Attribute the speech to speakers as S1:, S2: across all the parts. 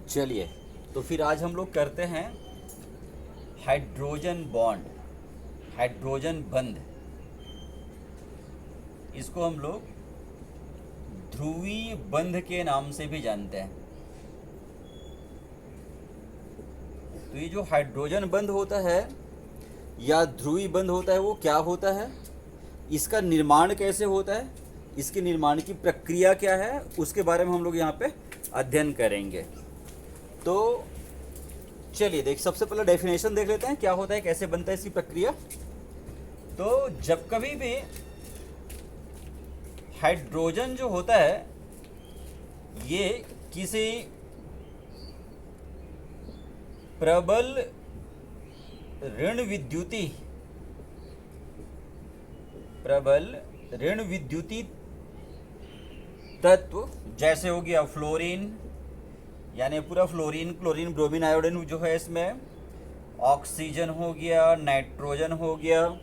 S1: चलिए, तो फिर आज हम लोग करते हैं हाइड्रोजन बॉन्ड, हाइड्रोजन बंध। इसको हम लोग ध्रुवीय बंध के नाम से भी जानते हैं। तो ये जो हाइड्रोजन बंध होता है या ध्रुवीय बंध होता है, वो क्या होता है, इसका निर्माण कैसे होता है, इसके निर्माण की प्रक्रिया क्या है, उसके बारे में हम लोग यहाँ पे अध्ययन करेंगे। तो चलिए सबसे पहले डेफिनेशन देख लेते हैं, क्या होता है, कैसे बनता है इसकी प्रक्रिया। तो जब कभी भी हाइड्रोजन जो होता है ये किसी प्रबल ऋण विद्युती तत्व, जैसे हो गया फ्लोरीन, यानी पूरा फ्लोरीन, क्लोरीन, ब्रोमीन, आयोडीन जो है इसमें, ऑक्सीजन हो गया, नाइट्रोजन हो गया,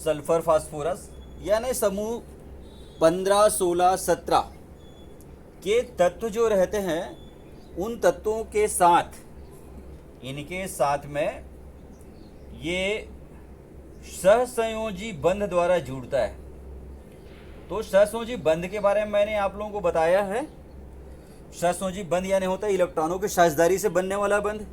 S1: सल्फर, फास्फोरस, यानी समूह 15, 16, 17 के तत्व जो रहते हैं, उन तत्वों के साथ, इनके साथ में ये सहसंयोजी बंध द्वारा जुड़ता है। तो सहसंयोजी बंध के बारे में मैंने आप लोगों को बताया है। सहसंयोजी बंध यानी होता है इलेक्ट्रॉनों की साझेदारी से बनने वाला बंध।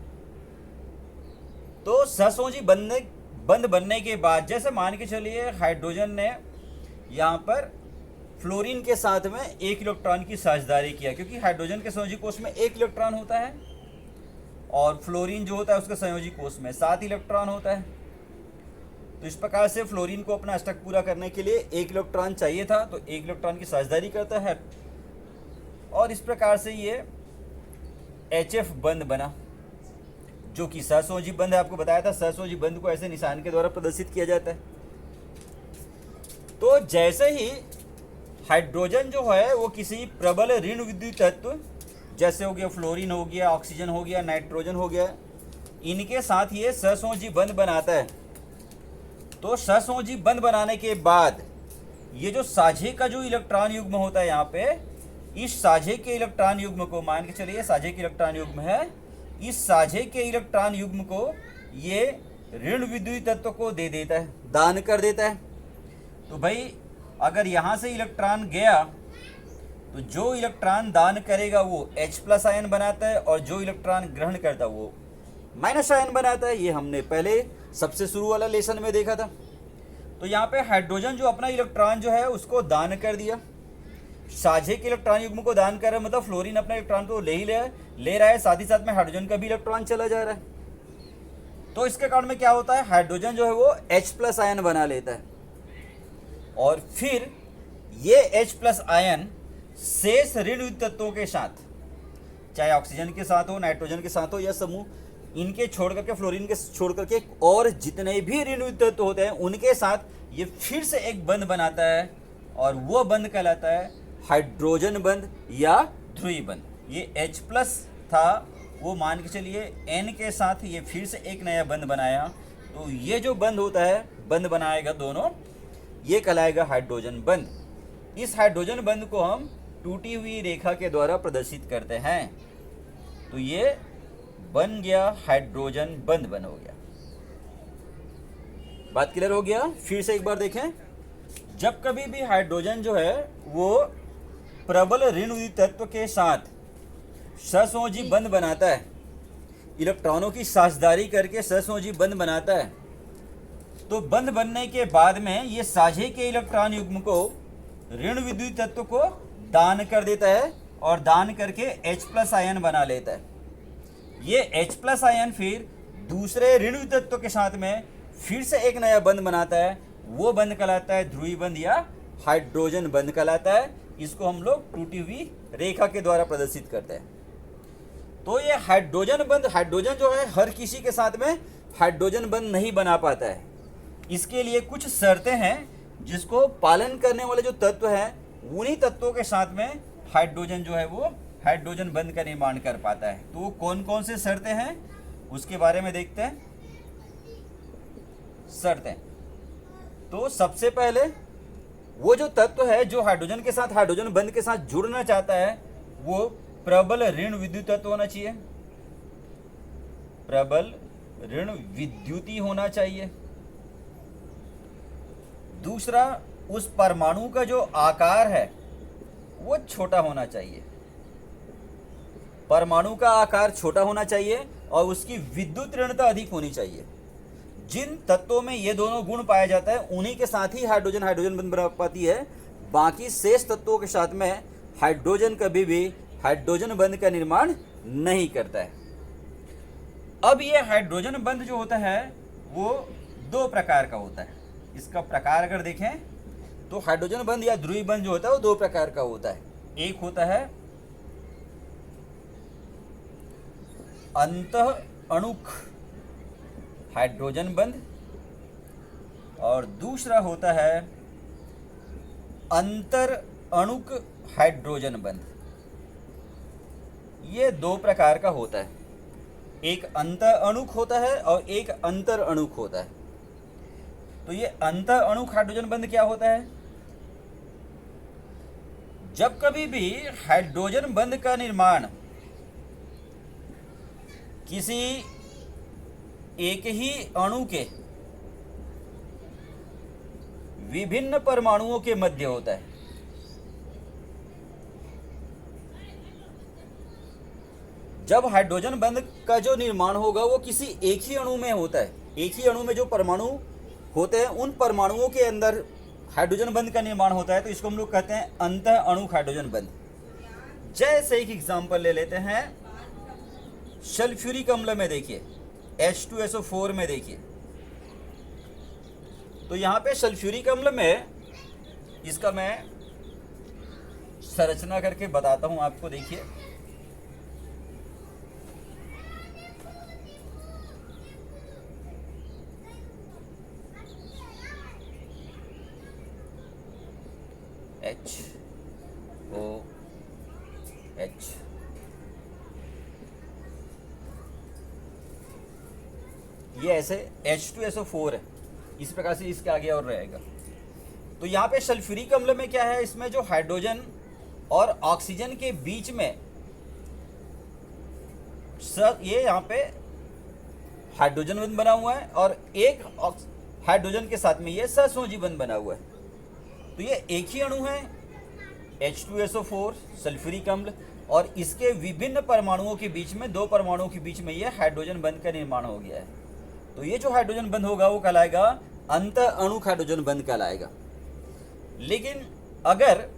S1: तो सहसंयोजी बंध बनने के बाद, जैसे मान के चलिए हाइड्रोजन ने यहाँ पर फ्लोरीन के साथ में 1 इलेक्ट्रॉन की साझेदारी किया, क्योंकि हाइड्रोजन के संयोजी कोष में 1 इलेक्ट्रॉन होता है और फ्लोरीन जो होता है उसके संयोजी कोष में 7 इलेक्ट्रॉन होता है। तो इस प्रकार से फ्लोरीन को अपना अष्टक पूरा करने के लिए 1 इलेक्ट्रॉन चाहिए था, तो 1 इलेक्ट्रॉन की साझेदारी करता है और इस प्रकार से ये HF बंध बना, जो कि सहसंयोजी बंध है। आपको बताया था सहसंयोजी बंध को ऐसे निशान के द्वारा प्रदर्शित किया जाता है। तो जैसे ही हाइड्रोजन जो है वो किसी प्रबल ऋण विद्युत तत्व, जैसे हो गया फ्लोरीन हो गया, ऑक्सीजन हो गया, नाइट्रोजन हो गया, इनके साथ ये सहसंयोजी बंध बनाता है। तो सहसंयोजी बंध बनाने के बाद ये जो साझे का जो इलेक्ट्रॉन युग्म होता है यहाँ पे, इस साझे के इलेक्ट्रॉन युग्म को, मान के चलिए साझे के इलेक्ट्रॉन युग्म है, इस साझे के इलेक्ट्रॉन युग्म को ये ऋण विद्युत तत्व को दे देता है, दान कर देता है। तो भाई अगर यहाँ से इलेक्ट्रॉन गया तो जो इलेक्ट्रॉन दान करेगा वो H+ आयन बनाता है और जो इलेक्ट्रॉन ग्रहण करता है वो माइनस आयन बनाता है। ये हमने पहले सबसे शुरू वाला लेसन में देखा था। तो यहाँ पे हाइड्रोजन जो अपना इलेक्ट्रॉन जो है उसको दान कर दिया, साझे के इलेक्ट्रॉन युग्म को दान कर रहा है, मतलब फ्लोरीन अपना इलेक्ट्रॉन तो ले रहा है, साथ ही साथ में हाइड्रोजन का भी इलेक्ट्रॉन चला जा रहा है। तो इसके कारण में क्या होता है, हाइड्रोजन जो है वो H+ आयन बना लेता है और फिर ये H+ आयन शेष ऋण विद्युत तत्वों के साथ, चाहे ऑक्सीजन के साथ हो, नाइट्रोजन के साथ हो या समूह इनके छोड़ करके, फ्लोरीन के छोड़ करके और जितने भी ऋण विद्युत तत्व होते हैं उनके साथ ये फिर से एक बंध बनाता है और वो बंध कहलाता है हाइड्रोजन बंध या ध्रुवीय बंध। ये H+ था, वो मान के चलिए N के साथ ये फिर से एक नया बंध बनाया। तो ये जो बंध होता है, बंध बनाएगा दोनों, ये कहलाएगा हाइड्रोजन बंध। इस हाइड्रोजन बंध को हम टूटी हुई रेखा के द्वारा प्रदर्शित करते हैं। तो ये बन गया हाइड्रोजन बंध बन हो गया। बात क्लियर हो गया। फिर से एक बार देखें, जब कभी भी हाइड्रोजन जो है वो प्रबल ऋण विद्युत तत्व के साथ सहसंयोजी बंध बनाता है, इलेक्ट्रॉनों की साझेदारी करके सहसंयोजी बंध बनाता है, तो बंध बनने के बाद में ये साझे के इलेक्ट्रॉन युग्म को ऋण विद्युत तत्व को दान कर देता है और दान करके H+ आयन बना लेता है। ये H+ आयन फिर दूसरे ऋण विद्युत तत्व के साथ में फिर से एक नया बंध बनाता है, वो बंध कहलाता है ध्रुवीय बंध या हाइड्रोजन बंध कहलाता है। इसको हम लोग टूटी हुई रेखा के द्वारा प्रदर्शित करते हैं। तो ये हाइड्रोजन बंध, हाइड्रोजन जो है हर किसी के साथ में हाइड्रोजन बंध नहीं बना पाता है। इसके लिए कुछ शर्तें हैं जिसको पालन करने वाले जो तत्व हैं, उन्हीं तत्वों के साथ में हाइड्रोजन जो है वो हाइड्रोजन बंध का निर्माण कर पाता है। तो कौन कौन से शर्तें हैं उसके बारे में देखते हैं। शर्तें, तो सबसे पहले वो जो तत्व है जो हाइड्रोजन के साथ, हाइड्रोजन बंध के साथ जुड़ना चाहता है, वो प्रबल ऋण विद्युत तत्व होना चाहिए, प्रबल ऋण विद्युती होना चाहिए। दूसरा, उस परमाणु का जो आकार है वो छोटा होना चाहिए, परमाणु का आकार छोटा होना चाहिए और उसकी विद्युत ऋणता अधिक होनी चाहिए। जिन तत्वों में ये दोनों गुण पाया जाता है उन्हीं के साथ ही हाइड्रोजन हाइड्रोजन बंध बना पाती है, बाकी शेष तत्वों के साथ में हाइड्रोजन कभी भी हाइड्रोजन बंध का निर्माण नहीं करता है। अब ये हाइड्रोजन बंध जो होता है वो दो प्रकार का होता है। इसका प्रकार अगर देखें तो हाइड्रोजन बंध या ध्रुवीय बंध जो होता है वो दो प्रकार का होता है। एक होता है अंतः अणुक हाइड्रोजन बंध और दूसरा होता है अंतर अणुक हाइड्रोजन बंध। ये दो प्रकार का होता है, एक अंतर अणुक होता है और एक अंतर अणुक होता है। तो ये अंतर अणुक हाइड्रोजन बंध क्या होता है? जब कभी भी हाइड्रोजन बंध का निर्माण किसी एक ही अणु के विभिन्न परमाणुओं के मध्य होता है, जब हाइड्रोजन बंध का जो निर्माण होगा वो किसी एक ही अणु में होता है, एक ही अणु में जो परमाणु होते हैं उन परमाणुओं के अंदर हाइड्रोजन बंध का निर्माण होता है, तो इसको हम लोग कहते हैं अंतः अणुक हाइड्रोजन बंध। जैसे एक एग्जांपल ले लेते हैं, सल्फ्यूरिक अम्ल में देखिए H2SO4 में देखिए, तो यहाँ पे सल्फ्यूरिक अम्ल में इसका मैं संरचना करके बताता हूँ आपको। देखिए HOH, ये ऐसे H2SO4 है, इस प्रकार से इसके आगे और रहेगा। तो यहाँ पे सल्फ्यूरिक अम्ल में क्या है, इसमें जो हाइड्रोजन और ऑक्सीजन के बीच में ये यहाँ पे हाइड्रोजन बंध बना हुआ है और एक हाइड्रोजन के साथ में ये सहसंयोजी बंध बना हुआ है। तो ये एक ही अणु है H2SO4 सल्फ्यूरिक अम्ल, और इसके विभिन्न परमाणुओं के बीच में, दो परमाणुओं के बीच में ये हाइड्रोजन बंध का निर्माण हो गया है। तो ये जो हाइड्रोजन बंध होगा वो कहलाएगा अंतः अणुक हाइड्रोजन बंध कहलाएगा। लेकिन अगर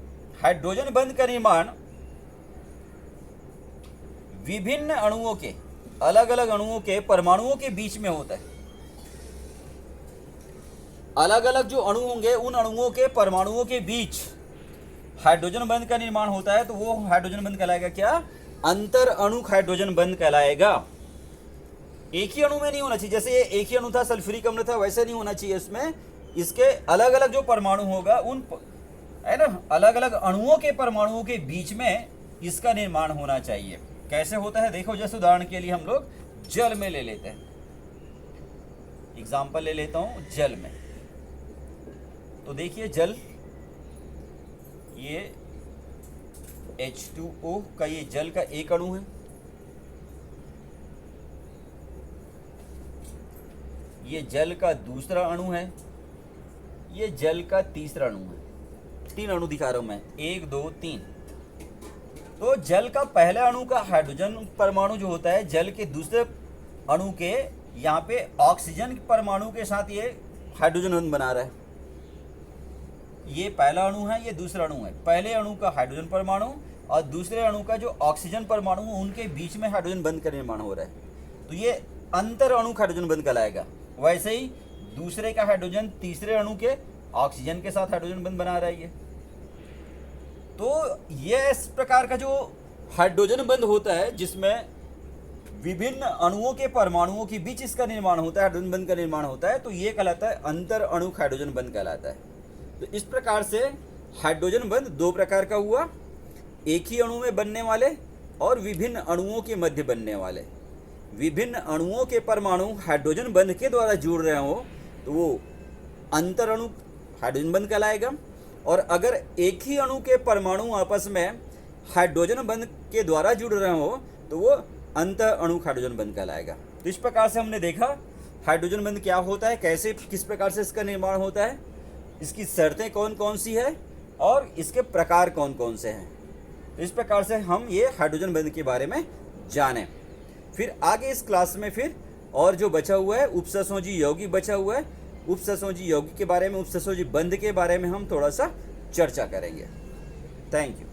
S1: हाइड्रोजन बंध का निर्माण विभिन्न अणुओं के, अलग अलग अणुओं के परमाणुओं के बीच में होता है, अलग अलग जो अणु होंगे उन अणुओं के परमाणुओं के बीच हाइड्रोजन बंध का निर्माण होता है, तो वो हाइड्रोजन बंध कहलाएगा क्या? अंतर अणुक हाइड्रोजन बंध कहलाएगा। एक ही अणु में नहीं होना चाहिए, जैसे ये एक ही अणु था सल्फ्यूरिक अम्ल था, वैसे नहीं होना चाहिए। इसमें इसके अलग अलग जो परमाणु होगा उन है ना, अलग अलग अणुओं के परमाणुओं के बीच में इसका निर्माण होना चाहिए। कैसे होता है देखो, जैसे उदाहरण के लिए हम लोग जल में ले लेते हैं, एग्जाम्पल ले लेता हूं जल में। तो देखिए जल, ये H2O का ये जल का एक अणु है, ये जल का दूसरा अणु है, ये जल का तीसरा अणु है। तीन अणु दिखा रहा हूं मैं, 1 2 3। तो जल का पहला अणु का हाइड्रोजन परमाणु जो होता है, जल के दूसरे अणु के यहाँ पे ऑक्सीजन परमाणु के साथ ये हाइड्रोजन बंध बना रहा है। ये पहला अणु है, ये दूसरा अणु है। पहले अणु का हाइड्रोजन परमाणु और दूसरे अणु का जो ऑक्सीजन परमाणु है उनके बीच में हाइड्रोजन बंध का निर्माण हो रहा है, तो ये अंतर अणु हाइड्रोजन बंध कहलाएगा। वैसे ही दूसरे का हाइड्रोजन तीसरे अणु के ऑक्सीजन के साथ हाइड्रोजन बंध बना रहा है ये। तो ये इस प्रकार का जो हाइड्रोजन बंध होता है जिसमें विभिन्न अणुओं के परमाणुओं के बीच इसका निर्माण होता है, हाइड्रोजन बंध का निर्माण होता है, तो ये कहलाता है अंतर अणुक हाइड्रोजन बंध कहलाता है। तो इस प्रकार से हाइड्रोजन बंध दो प्रकार का हुआ, एक ही अणु में बनने वाले और विभिन्न अणुओं के मध्य बनने वाले। विभिन्न अणुओं के परमाणु हाइड्रोजन बंध के द्वारा जुड़ रहे हो तो वो अंतर अणुक हाइड्रोजन बंध कहलाएगा। और अगर एक ही अणु के परमाणु आपस में हाइड्रोजन बंध के द्वारा जुड़ रहे हो तो वो अंतर अणुक हाइड्रोजन बंध कहलाएगा। तो इस प्रकार से हमने देखा हाइड्रोजन बंध क्या होता है, कैसे किस प्रकार से इसका निर्माण होता है, इसकी शर्तें कौन कौन सी है और इसके प्रकार कौन कौन से हैं। तो इस प्रकार से हम ये हाइड्रोजन बंध के बारे में जानें। फिर आगे इस क्लास में फिर और जो बचा हुआ है उपसंयोजी यौगिक बचा हुआ है, उपसंयोजी यौगिक के बारे में, उपसंयोजी बंध के बारे में हम थोड़ा सा चर्चा करेंगे। Thank you.